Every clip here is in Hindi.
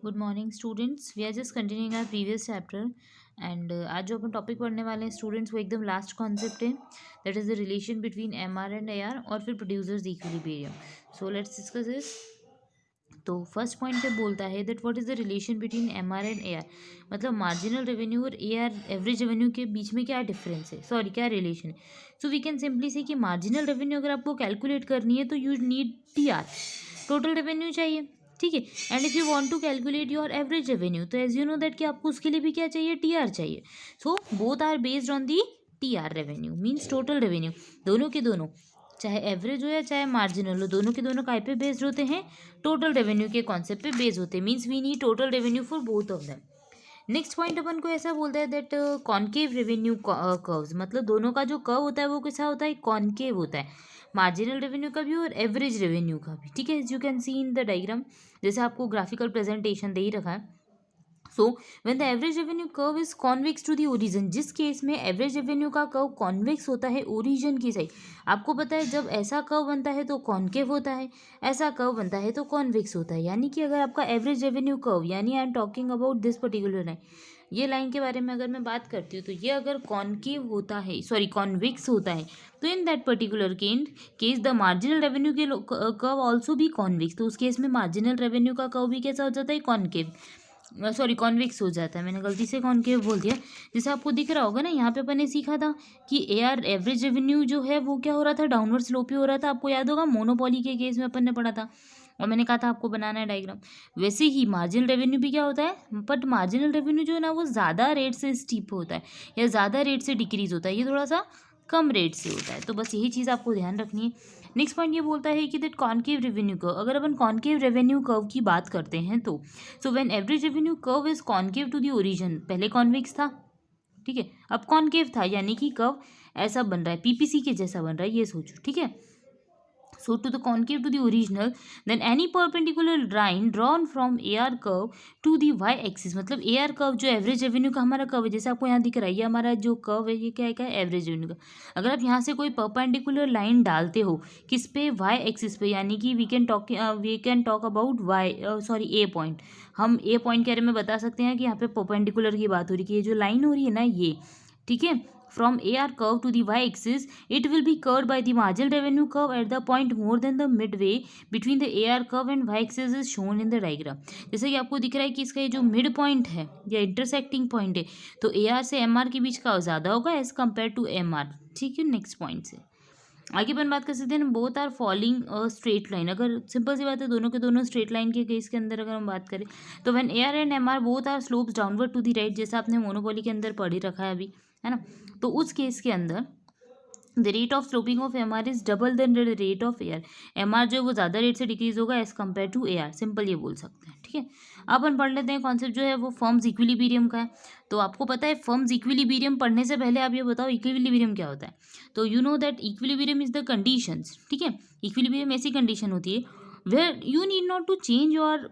Good morning students. We are just continuing our previous chapter and आज जो अपन टॉपिक पढ़ने वाले हैं स्टूडेंट्स वो एकदम लास्ट कॉन्सेप्ट है, that is the relation between M R and A R और फिर producers equilibrium. So let's discuss this. तो फर्स्ट पॉइंट पे बोलता है that what is the relation between M R and A R, मतलब मार्जिनल रेवेन्यू और ए आर एवरेज रेवेन्यू के बीच में क्या डिफरेंस है, सॉरी क्या रिलेशन है। सो वी कैन सिंपली से कि मार्जिनल रेवेन्यू अगर आपको कैलकुलेट करनी है तो you need T R, total revenue चाहिए, ठीक है। And if you want to calculate your average revenue तो एज यू नो दैट कि आपको उसके लिए भी क्या चाहिए, टी आर चाहिए। So both are based on the T R revenue, means total revenue. दोनों के दोनों, चाहे एवरेज हो या चाहे मार्जिनल हो, दोनों के दोनों काय पे बेस्ड होते हैं, टोटल रेवेन्यू के कॉन्सेप्ट पे बेस्ड होते हैं। Means we need total revenue for both of them. Next point अपन को ऐसा बोलता है दैट कॉन्केव रेवेन्यू कर्व्स, मतलब दोनों का जो कर्व होता है वो कैसा होता है, कॉन्केव होता है, मार्जिनल रेवेन्यू का भी और एवरेज रेवेन्यू का भी, ठीक है। As you can see in the diagram, जैसे आपको ग्राफिकल प्रेजेंटेशन दे ही रखा है। So when the average revenue curve is convex to the origin, जिस केस में एवरेज रेवेन्यू का कर्व कॉन्वेक्स होता है ओरिजिन की साइड, आपको पता है जब ऐसा कर्व बनता है तो कॉन्केव होता है, ऐसा कर्व बनता है तो कॉन्वेक्स होता है। यानी कि अगर आपका एवरेज रेवेन्यू कर्व, यानी I am talking about this particular line, ये लाइन के बारे में अगर मैं बात करती हूँ तो ये अगर कॉन्केव होता है, सॉरी कॉन्वेक्स होता है, तो in that particular case the marginal revenue के कर्व ऑल्सो भी कॉन्वेक्स, तो उस केस में मार्जिनल रेवेन्यू का कर्व भी कैसा हो जाता है, कॉन्केव, सॉरी कॉन्वेक्स हो जाता है। मैंने गलती से कॉन्केव बोल दिया। जैसे आपको दिख रहा होगा ना, यहाँ पे अपन ने सीखा था कि ए आर एवरेज रेवेन्यू जो है वो क्या हो रहा था, डाउनवर्ड स्लोपी हो रहा था। आपको याद होगा मोनोपोली के केस में अपन ने पढ़ा था और मैंने कहा था आपको बनाना है डायग्राम। वैसे ही मार्जिनल रेवेन्यू भी क्या होता है, बट मार्जिनल रेवेन्यू जो है ना वो ज़्यादा रेट से स्टीप होता है या ज़्यादा रेट से डिक्रीज होता है, ये थोड़ा सा कम रेट से होता है। तो बस यही चीज़ आपको ध्यान रखनी है। नेक्स्ट पॉइंट ये बोलता है कि दैट कॉन्केव रेवेन्यू कर्व, अगर अपन कॉन्केव रेवेन्यू कर्व की बात करते हैं तो so when average revenue curve is concave to the origin, पहले कॉन्वेक्स था, ठीक है, अब कॉन्केव था, यानी कि कर्व ऐसा बन रहा है, पीपीसी के जैसा बन रहा है, ये सोचो, ठीक है। So to the concave to the original, then any perpendicular line drawn from AR curve to the y axis, मतलब AR कर्व जो एवरेज रेवेन्यू का हमारा कर्व है, जैसे आपको यहाँ दिख रहा है, ये हमारा जो कर्व है ये क्या है, एवरेज रेवेन्यू का। अगर आप यहाँ से कोई परपेंडिकुलर लाइन डालते हो किस पे, y एक्सिस पे, यानी कि we can talk about y, sorry A point, हम ए पॉइंट के बारे में बता सकते हैं कि यहाँ पे परपेंडिकुलर की बात हो रही है कि ये जो लाइन हो रही है ना ये, ठीक है, from AR curve to the y-axis, it will be curved by the marginal revenue curve at the point more than the midway between the AR curve and y-axis is shown in the diagram। जैसे कि आपको दिख रहा है कि इसका ये जो मिड पॉइंट है या इंटरसेक्टिंग पॉइंट है, तो AR से MR के बीच का ज़्यादा होगा एज कम्पेयर टू MR, ठीक है। नेक्स्ट पॉइंट से आगे अपन बात कर सकते हैं, both are falling straight line. अगर सिंपल सी बात है, दोनों के दोनों स्ट्रेट लाइन के केस के अंदर अगर हम बात करें तो when AR and MR both are slopes downward to the right, जैसा आपने मोनोपोली के अंदर पढ़ ही रखा है अभी, है ना। तो उस केस के अंदर the rate of sloping of M R is double than the rate of A R, M R जो है वो ज़्यादा रेट से डिक्रीज होगा as compare to A R, simple ये बोल सकते हैं, ठीक है। अपन पढ़ लेते हैं कॉन्सेप्ट जो है वो फर्म्स इक्विलिब्रियम का है। तो आपको पता है फर्म्स इक्विलिब्रियम पढ़ने से पहले आप ये बताओ इक्विलिब्रियम क्या होता है। तो you know that equilibrium is the conditions, ठीक है। इक्विलिब्रियम ऐसी कंडीशन होती है where you need not to change your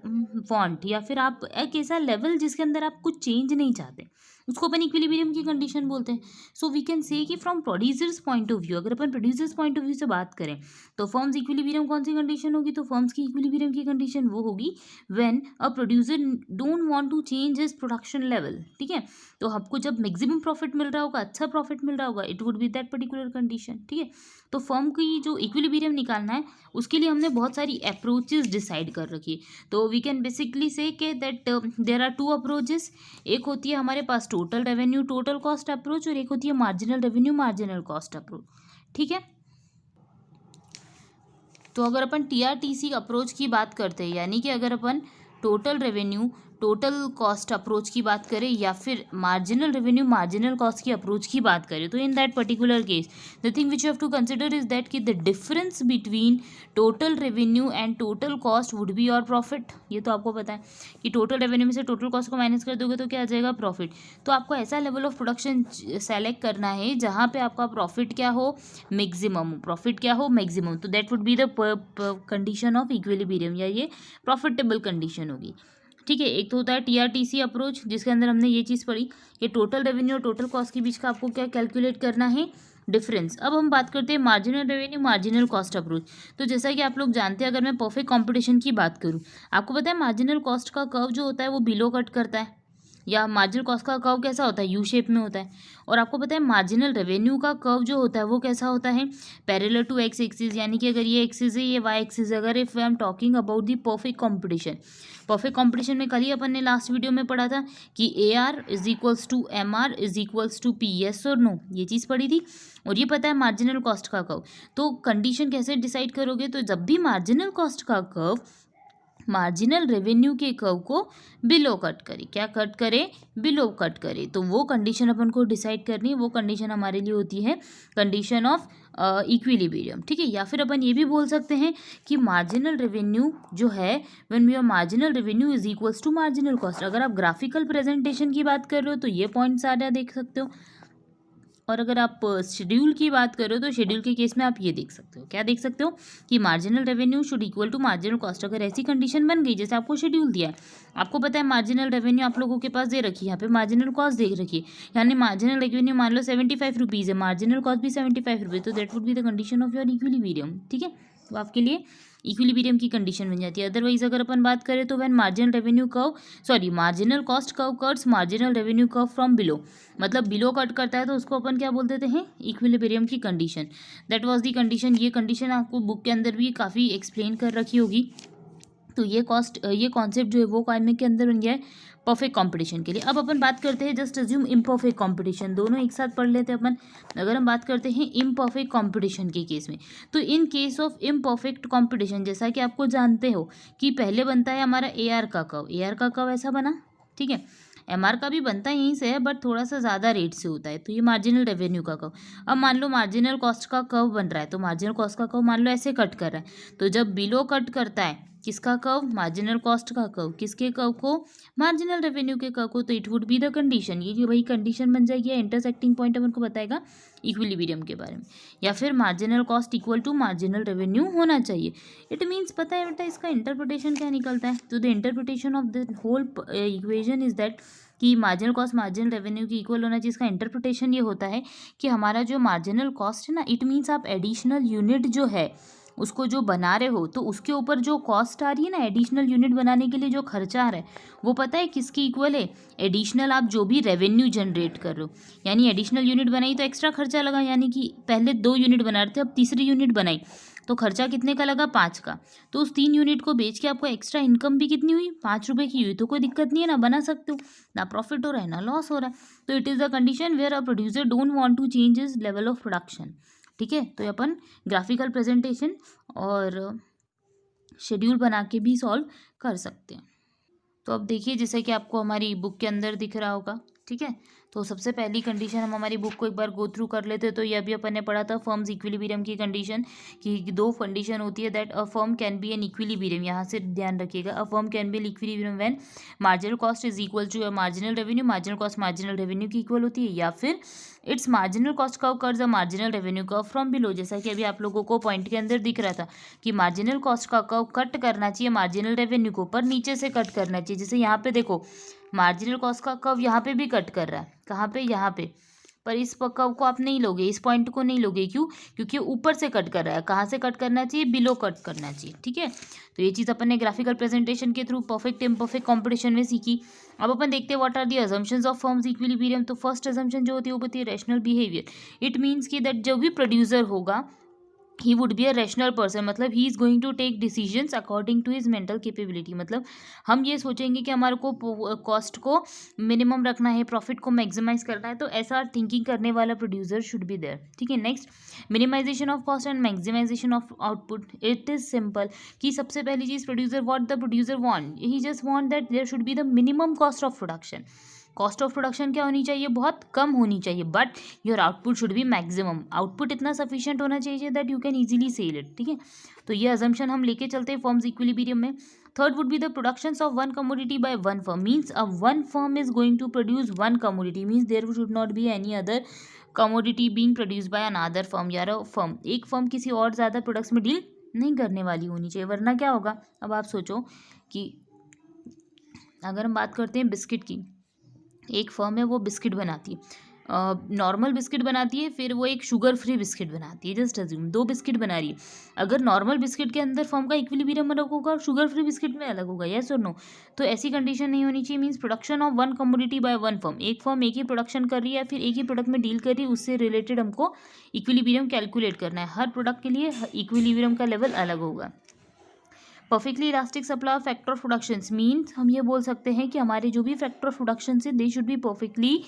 want, या फिर आप एक ऐसा लेवल जिसके अंदर आप कुछ चेंज नहीं चाहते, उसको अपन इक्विलिब्रियम की कंडीशन बोलते हैं। सो वी कैन से कि from producers point of view, अगर अपन प्रोड्यूसर्स पॉइंट ऑफ व्यू से बात करें तो फर्म्स इक्विलिब्रियम कौन सी कंडीशन होगी, तो फर्म्स की इक्विलिब्रियम की कंडीशन वो होगी when a producer don't want to change his production level, ठीक है। तो आपको जब मैक्सिमम प्रॉफिट मिल रहा होगा, अच्छा प्रॉफिट मिल रहा होगा, it would be that particular condition, ठीक है। तो फर्म की जो इक्विलिब्रियम निकालना है उसके लिए हमने बहुत सारी अप्रोचेस डिसाइड कर रखी है। तो we can basically say that there are two टू अप्रोचेस, एक होती है हमारे पास total revenue total cost approach और एक होती है marginal revenue marginal cost approach, ठीक है। तो अगर अपन TRTC अप्रोच की बात करते हैं, यानी कि अगर अपन total revenue total cost approach की बात करें या फिर मार्जिनल रेवेन्यू मार्जिनल कॉस्ट की अप्रोच की बात करें, तो in that particular case the thing which you have to consider is that कि the difference between total revenue and total cost would be your profit. ये तो आपको पता है कि टोटल रेवेन्यू में से टोटल कॉस्ट को माइनस कर दोगे तो क्या आ जाएगा, प्रॉफिट। तो आपको ऐसा लेवल ऑफ प्रोडक्शन सेलेक्ट करना है जहाँ पे आपका प्रॉफिट क्या हो, मैक्सिमम प्रॉफिट क्या हो, मैक्सिमम। तो that would be the condition of equilibrium, या ये प्रॉफिटेबल कंडीशन होगी, ठीक है। एक तो होता है TRTC अप्रोच जिसके अंदर हमने ये चीज़ पढ़ी कि टोटल रेवेन्यू और टोटल कॉस्ट के बीच का आपको क्या कैलकुलेट करना है, डिफरेंस। अब हम बात करते हैं marginal revenue marginal cost approach. तो जैसा कि आप लोग जानते हैं, अगर मैं परफेक्ट कंपटीशन की बात करूँ, आपको पता है मार्जिनल कॉस्ट का कर्व जो होता है वो बिलो कट करता है, या मार्जिनल कॉस्ट का कर्व कैसा होता है, यू शेप में होता है। और आपको पता है मार्जिनल रेवेन्यू का कर्व जो होता है वो कैसा होता है, पैरेलल टू एक्स एक्सिस, यानी कि अगर ये एक्सिस है ये वाई एक्सिस। अगर if I am talking about the perfect competition, perfect competition में कल ही अपन ने लास्ट वीडियो में पढ़ा था कि A R is equals to M R is equals to P, yes और नो, ये चीज़ पढ़ी थी। और ये पता है मार्जिनल कॉस्ट का कर्व। तो कंडीशन कैसे डिसाइड करोगे, तो जब भी मार्जिनल कॉस्ट का कर्व मार्जिनल रेवेन्यू के कर्व को बिलो कट करे, क्या कट करे, बिलो कट करे, तो वो कंडीशन अपन को डिसाइड करनी है। वो कंडीशन हमारे लिए होती है कंडीशन ऑफ इक्विलिब्रियम, ठीक है। या फिर अपन ये भी बोल सकते हैं कि मार्जिनल रेवेन्यू जो है, when your marginal revenue is equals to marginal cost. अगर आप ग्राफिकल प्रेजेंटेशन की बात कर रहे हो तो ये पॉइंट्स सारे देख सकते हो, और अगर आप शेड्यूल की बात करो तो शेड्यूल के केस में आप ये देख सकते हो, क्या देख सकते हो कि marginal revenue should equal to marginal cost. अगर ऐसी कंडीशन बन गई, जैसे आपको शेड्यूल दिया है, आपको पता है मार्जिनल रेवेन्यू आप लोगों के पास दे रखी है, यहाँ पे मार्जिनल कॉस्ट देख रखी है, यानी मार्जिनल रेवेन्यू मान लो 75 रुपीज़ है, मार्जिनल कॉस्ट भी 75 रुपीज़, तो that would be the condition of your equilibrium, ठीक है। तो आपके लिए इक्विलिब्रियम की कंडीशन बन जाती है। अदरवाइज अगर अपन बात करें तो when marginal revenue curve, sorry marginal cost curve cuts marginal revenue curve from below, मतलब बिलो कट करता है तो उसको अपन क्या बोल देते हैं, इक्विलिब्रियम की condition. That was the condition. ये कंडीशन आपको बुक के अंदर भी काफ़ी एक्सप्लेन कर रखी होगी। तो ये कॉन्सेप्ट जो है वो कायमे के अंदर बन गया है परफेक्ट कंपटीशन के लिए। अब अपन बात करते हैं जस्ट अज्यूम इम्परफेक्ट कंपटीशन, दोनों एक साथ पढ़ लेते हैं अपन। अगर हम बात करते हैं इम्परफेक्ट कंपटीशन के केस में, तो in case of imperfect competition, जैसा कि आपको जानते हो कि पहले बनता है हमारा ए आर का कर्व, ए आर का कर्व ऐसा बना, ठीक है। एम आर का भी बनता है यहीं से है, बट थोड़ा सा ज़्यादा रेट से होता है, तो ये मार्जिनल रेवेन्यू का कर्व। अब मान लो मार्जिनल कॉस्ट का कर्व बन रहा है, तो मार्जिनल कॉस्ट का कर्व मान लो ऐसे कट कर रहा है, तो जब बिलो कट करता है किसका कर्व, मार्जिनल कॉस्ट का कर्व, किसके कर्व को, मार्जिनल रेवेन्यू के कर्व को, तो it would be the condition, ये वही कंडीशन बन जाएगी। इंटरसेक्टिंग पॉइंट अपन को बताएगा इक्विलिब्रियम के बारे में। या फिर marginal cost equal to marginal revenue होना चाहिए। इट मीन्स पता है बेटा इसका इंटरप्रिटेशन क्या निकलता है, तो the interpretation of the whole equation is that कि मार्जिनल कॉस्ट मार्जिनल रेवेन्यू की इक्वल होना चाहिए। इसका इंटरप्रिटेशन ये होता है कि हमारा जो मार्जिनल कॉस्ट है ना, इट मीन्स आप एडिशनल यूनिट जो है उसको जो बना रहे हो, तो उसके ऊपर जो कॉस्ट आ रही है ना, एडिशनल यूनिट बनाने के लिए जो खर्चा आ रहा है, वो पता है किसकी इक्वल है, एडिशनल आप जो भी रेवेन्यू जनरेट कर रहे हो। यानी एडिशनल यूनिट बनाई तो एक्स्ट्रा खर्चा लगा, यानी कि पहले 2 यूनिट बना रहे थे, अब तीसरी यूनिट बनाई तो खर्चा कितने का लगा, 5 का। तो उस 3 यूनिट को बेच के आपको एक्स्ट्रा इनकम भी कितनी हुई, 5 रुपये की हुई, तो कोई दिक्कत नहीं है ना, बना सकते हो, ना प्रॉफिट हो रहा है ना लॉस हो रहा है। तो it is the condition where a producer don't want to change his level of production, ठीक है। तो अपन ग्राफिकल प्रेजेंटेशन और शेड्यूल बना के भी सॉल्व कर सकते हैं। तो अब देखिए जैसे कि आपको हमारी बुक के अंदर दिख रहा होगा, ठीक है। तो सबसे पहली कंडीशन हम हमारी बुक को एक बार गो थ्रू कर लेते हैं। तो ये अभी अपन ने पढ़ा था फर्म्स इक्विलिब्रियम की कंडीशन, कि 2 कंडीशन होती है that a firm can be an equilibrium, यहाँ से ध्यान रखिएगा, a firm can be an equilibrium when marginal cost is equal to marginal revenue, marginal cost marginal revenue की इक्वल होती है, या फिर it's marginal cost curve curves a marginal revenue curve from below. जैसा कि अभी आप लोगों को पॉइंट के अंदर दिख रहा था कि मार्जिनल कॉस्ट का कर्व कट करना चाहिए मार्जिनल रेवेन्यू को, पर नीचे से कट करना चाहिए। जैसे यहाँ पे देखो मार्जिनल कॉस्ट का कर्व यहाँ पे भी कट कर रहा है, कहाँ पे, यहाँ पे, पर इस कर्व को आप नहीं लोगे, इस पॉइंट को नहीं लोगे, क्यों, क्योंकि ऊपर से कट कर रहा है। कहाँ से कट करना चाहिए, बिलो कट करना चाहिए, ठीक है। तो ये चीज़ अपन ने ग्राफिकल प्रेजेंटेशन के थ्रू परफेक्ट इम्परफेक्ट कॉम्पिटिशन में सीखी। अब अपन देखते हैं what are the assumptions of firms equilibrium. तो फर्स्ट अजम्पशन जो होती है वो होती है रैशनल बिहेवियर। इट मीन्स कि दैट जो भी प्रोड्यूसर होगा he would be a rational person, मतलब he is going to take decisions according to his mental capability. मतलब हम ये सोचेंगे कि हमारे को कॉस्ट को मिनिमम रखना है, प्रॉफिट को मैक्सिमाइज करना है, तो ऐसा थिंकिंग करने वाला प्रोड्यूसर शुड बी देयर, ठीक है। Next, minimisation of cost and maximisation of output. It is simple कि सबसे पहली चीज़ producer, what the producer want, he just want that there should be the minimum cost of production. Cost of production क्या होनी चाहिए, बहुत कम होनी चाहिए, but your output should be maximum. Output इतना सफिशिएंट होना चाहिए that you can easily sell it, ठीक है। तो ये अजम्पशन हम लेके चलते हैं फर्म्स इक्विलिब्रियम में। Third would be the productions of one commodity by one firm, means a one firm is going to produce one commodity, means there should not be any other commodity being produce by another firm. यार फर्म, एक फर्म किसी और ज़्यादा प्रोडक्ट्स में डील नहीं करने वाली होनी चाहिए, वरना क्या होगा। अब आप सोचो कि अगर हम बात करते हैं बिस्किट की, एक फर्म है वो बिस्किट बनाती है, नॉर्मल बिस्किट बनाती है, फिर वो एक शुगर फ्री बिस्किट बनाती है। जस्ट अज्यूम 2 बिस्किट बना रही है, अगर नॉर्मल बिस्किट के अंदर फॉर्म का इक्विलिब्रियम अलग होगा और शुगर फ्री बिस्किट में अलग होगा, यस और नो? तो ऐसी कंडीशन नहीं होनी चाहिए। Means production of one commodity by one firm, एक फर्म एक ही प्रोडक्शन कर रही है, फिर एक ही प्रोडक्ट में डील कर रही है, उससे रिलेटेड हमको इक्विलिब्रियम कैलकुलेट करना है। हर प्रोडक्ट के लिए इक्विलिब्रियम का लेवल अलग होगा। Perfectly elastic supply of factor of production means हम ये बोल सकते हैं कि हमारे जो भी फैक्टर ऑफ प्रोडक्शन है they should be perfectly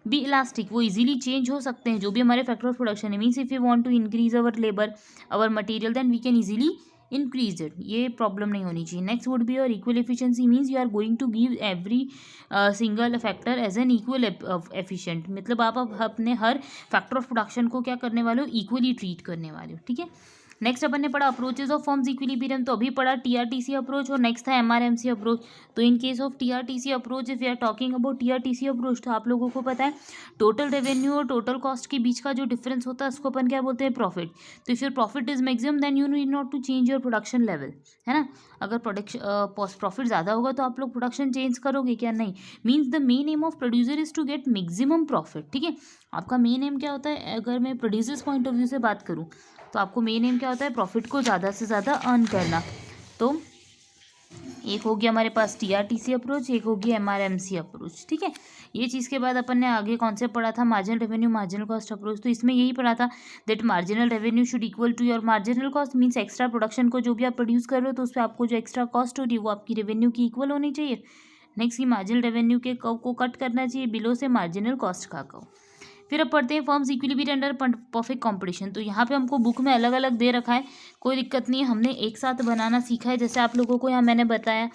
be elastic, वो इजीली चेंज हो सकते हैं जो भी हमारे फैक्टर ऑफ प्रोडक्शन है। Means if you want to increase our labour our material then we can easily increase it, ये प्रॉब्लम नहीं होनी चाहिए। Next would be your equal efficiency means you are going to give every single factor as an equal efficient, मतलब आप अपने हर फैक्टर ऑफ प्रोडक्शन को क्या करने वाले हो, इक्वली ट्रीट करने वाले हो। ठीक है, नेक्स्ट अपन ने पढ़ा अप्रोचेज ऑफ फॉर्म्स इक्विलिब्रियम, तो अभी पढ़ा टीआरटीसी अप्रोच और नेक्स्ट था एमआरएमसी अप्रोच। तो in case of TRTC approach if you are talking about TRTC approach, तो आप लोगों को पता है टोटल रेवेन्यू और टोटल कॉस्ट के बीच का जो डिफरेंस होता है उसको अपन क्या बोलते हैं, प्रॉफिट। तो if your profit is maximum then you need not to change your production level, है ना। अगर प्रोडक्शन प्रॉफिट ज़्यादा होगा तो आप लोग प्रोडक्शन चेंज करोगे क्या, नहीं। Means the main aim of producer is to get maximum profit. ठीक है, आपका मेन एम क्या होता है, अगर मैं प्रोड्यूसर्स पॉइंट ऑफ व्यू से बात करूँ तो आपको मेन एम क्या होता है, प्रॉफिट को ज़्यादा से ज़्यादा अर्न करना। तो एक हो गया हमारे पास टीआरटीसी अप्रोच, एक हो गया एमआरएमसी अप्रोच। ठीक है, ये चीज़ के बाद अपन ने आगे कॉन्सेप्ट पढ़ा था marginal revenue marginal cost approach. तो इसमें यही पढ़ा था that marginal revenue should equal to your marginal cost, means extra production को जो भी आप प्रोड्यूस कर रहे हो तो उस पर आपको जो एक्स्ट्रा कॉस्ट हो रही है वो आपकी रेवेन्यू की इक्वल होनी चाहिए। नेक्स्ट की मार्जिनल रेवेन्यू के कर्व को कट करना चाहिए बिलो से मार्जिनल कॉस्ट का कर्व। फिर अब पढ़ते हैं firms equilibrium under perfect competition. तो यहाँ पे हमको बुक में अलग अलग दे रखा है, कोई दिक्कत नहीं है, हमने एक साथ बनाना सीखा है। जैसे आप लोगों को यहाँ मैंने बताया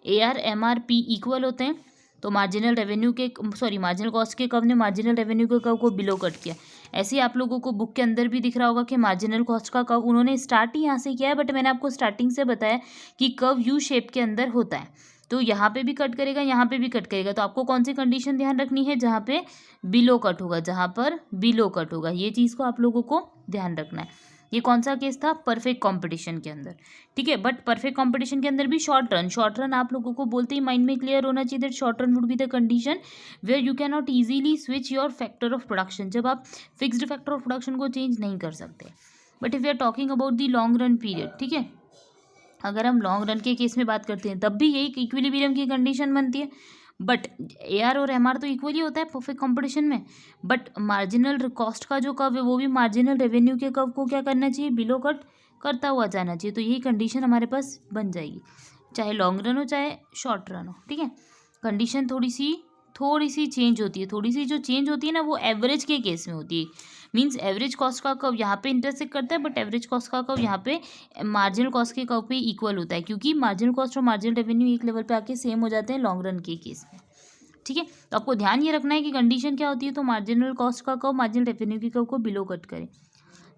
AR MR P इक्वल होते हैं, तो मार्जिनल रेवेन्यू के मार्जिनल कॉस्ट के कर्व ने मार्जिनल रेवेन्यू के कर्व को बिलो कट किया। ऐसे ही आप लोगों को बुक के अंदर भी दिख रहा होगा कि मार्जिनल कॉस्ट का कर्व उन्होंने स्टार्ट ही यहाँ से किया है, बट मैंने आपको स्टार्टिंग से बताया कि कर्व यू शेप के अंदर होता है। तो यहाँ पे भी कट करेगा, यहाँ पे भी कट करेगा, तो आपको कौन सी कंडीशन ध्यान रखनी है, जहाँ पे बिलो कट होगा, जहाँ पर बिलो कट होगा, ये चीज़ को आप लोगों को ध्यान रखना है। ये कौन सा केस था, परफेक्ट कंपटीशन के अंदर। ठीक है, बट परफेक्ट कंपटीशन के अंदर भी शॉर्ट रन आप लोगों को बोलते ही माइंड में क्लियर होना चाहिए that short run would be the condition where you can not easily switch your factor of production, जब आप फिक्स्ड फैक्टर ऑफ प्रोडक्शन को चेंज नहीं कर सकते। But if you are talking about the long run period, ठीक है, अगर हम लॉन्ग रन के केस में बात करते हैं तब भी यही इक्विलिब्रियम की कंडीशन बनती है। बट AR और MR तो इक्वल ही होता है परफेक्ट कंपटीशन में, बट मार्जिनल कॉस्ट का जो कर्व है वो भी मार्जिनल रेवेन्यू के कर्व को क्या करना चाहिए, बिलो कट करता हुआ जाना चाहिए। तो यही कंडीशन हमारे पास बन जाएगी, चाहे लॉन्ग रन हो चाहे शॉर्ट रन हो। ठीक है, कंडीशन थोड़ी सी चेंज होती है, थोड़ी सी जो चेंज होती है ना वो एवरेज के केस में होती है। मीन्स एवरेज कॉस्ट का कर्व यहाँ पे इंटरसेक्ट करता है, बट एवरेज कॉस्ट का कर्व यहाँ पे मार्जिनल कॉस्ट के कर्व पे इक्वल होता है, क्योंकि मार्जिनल कॉस्ट और मार्जिनल रेवेन्यू एक लेवल पे आके सेम हो जाते हैं लॉन्ग रन के केस में। ठीक है, तो आपको ध्यान ये रखना है कि कंडीशन क्या होती है, तो मार्जिनल कॉस्ट का कर्व मार्जिनल रेवेन्यू के कर्व को बिलो कट करे।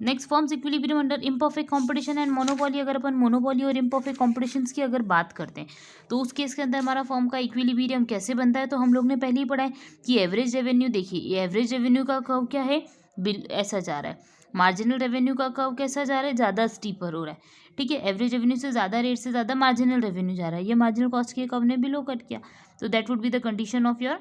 Next forms equilibrium under imperfect competition and monopoly. अगर अपन मोनोपोली और इम्परफेक्ट कंपटीशन की अगर बात करते हैं तो उस केस के अंदर हमारा फॉर्म का इक्विलिब्रियम कैसे बनता है, तो हम लोग ने पहले ही पढ़ा है कि एवरेज रेवेन्यू, देखिए ये एवरेज रेवेन्यू का कर्व क्या है, बिल ऐसा जा रहा है। मार्जिनल रेवेन्यू का कर्व कैसा जा रहा है, ज़्यादा स्टीपर हो रहा है। ठीक है, एवरेज रेवेन्यू से ज़्यादा रेट से ज़्यादा मार्जिनल रेवेन्यू जा रहा है, ये मार्जिनल कॉस्ट के कर्व ने बिलो कट किया, तो that would be the condition of your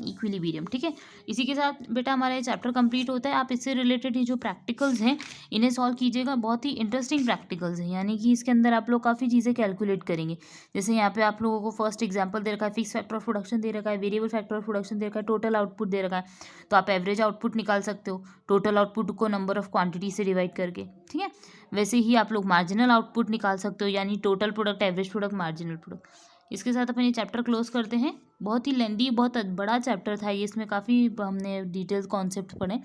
equilibrium. ठीक है, इसी के साथ बेटा हमारा ये चैप्टर कंप्लीट होता है। आप इससे रिलेटेड ये जो प्रैक्टिकल्स हैं इन्हें सॉल्व कीजिएगा, बहुत ही इंटरेस्टिंग प्रैक्टिकल्स हैं, यानी कि इसके अंदर आप लोग काफ़ी चीज़ें कैलकुलेट करेंगे। जैसे यहाँ पे आप लोगों को फर्स्ट एग्जांपल दे रखा है, फिक्स फैक्टर ऑफ प्रोडक्शन दे रखा है, वेरिएबल फैक्टर ऑफ प्रोडक्शन दे रखा है, टोटल आउटपुट दे रखा है, तो आप एवरेज आउटपुट निकाल सकते हो टोटल आउटपुट को नंबर ऑफ क्वान्टिटी से डिवाइड करके। ठीक है, वैसे ही आप लोग मार्जिनल आउटपुट निकाल सकते हो, यानी total product, average product, marginal product. इसके साथ अपन ये चैप्टर क्लोज करते हैं। बहुत ही लेंदी, बहुत बड़ा चैप्टर था ये, इसमें काफ़ी हमने डिटेल्स कॉन्सेप्ट पढ़े,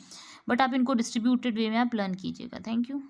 बट आप इनको डिस्ट्रीब्यूटेड वे में आप लर्न कीजिएगा। Thank you.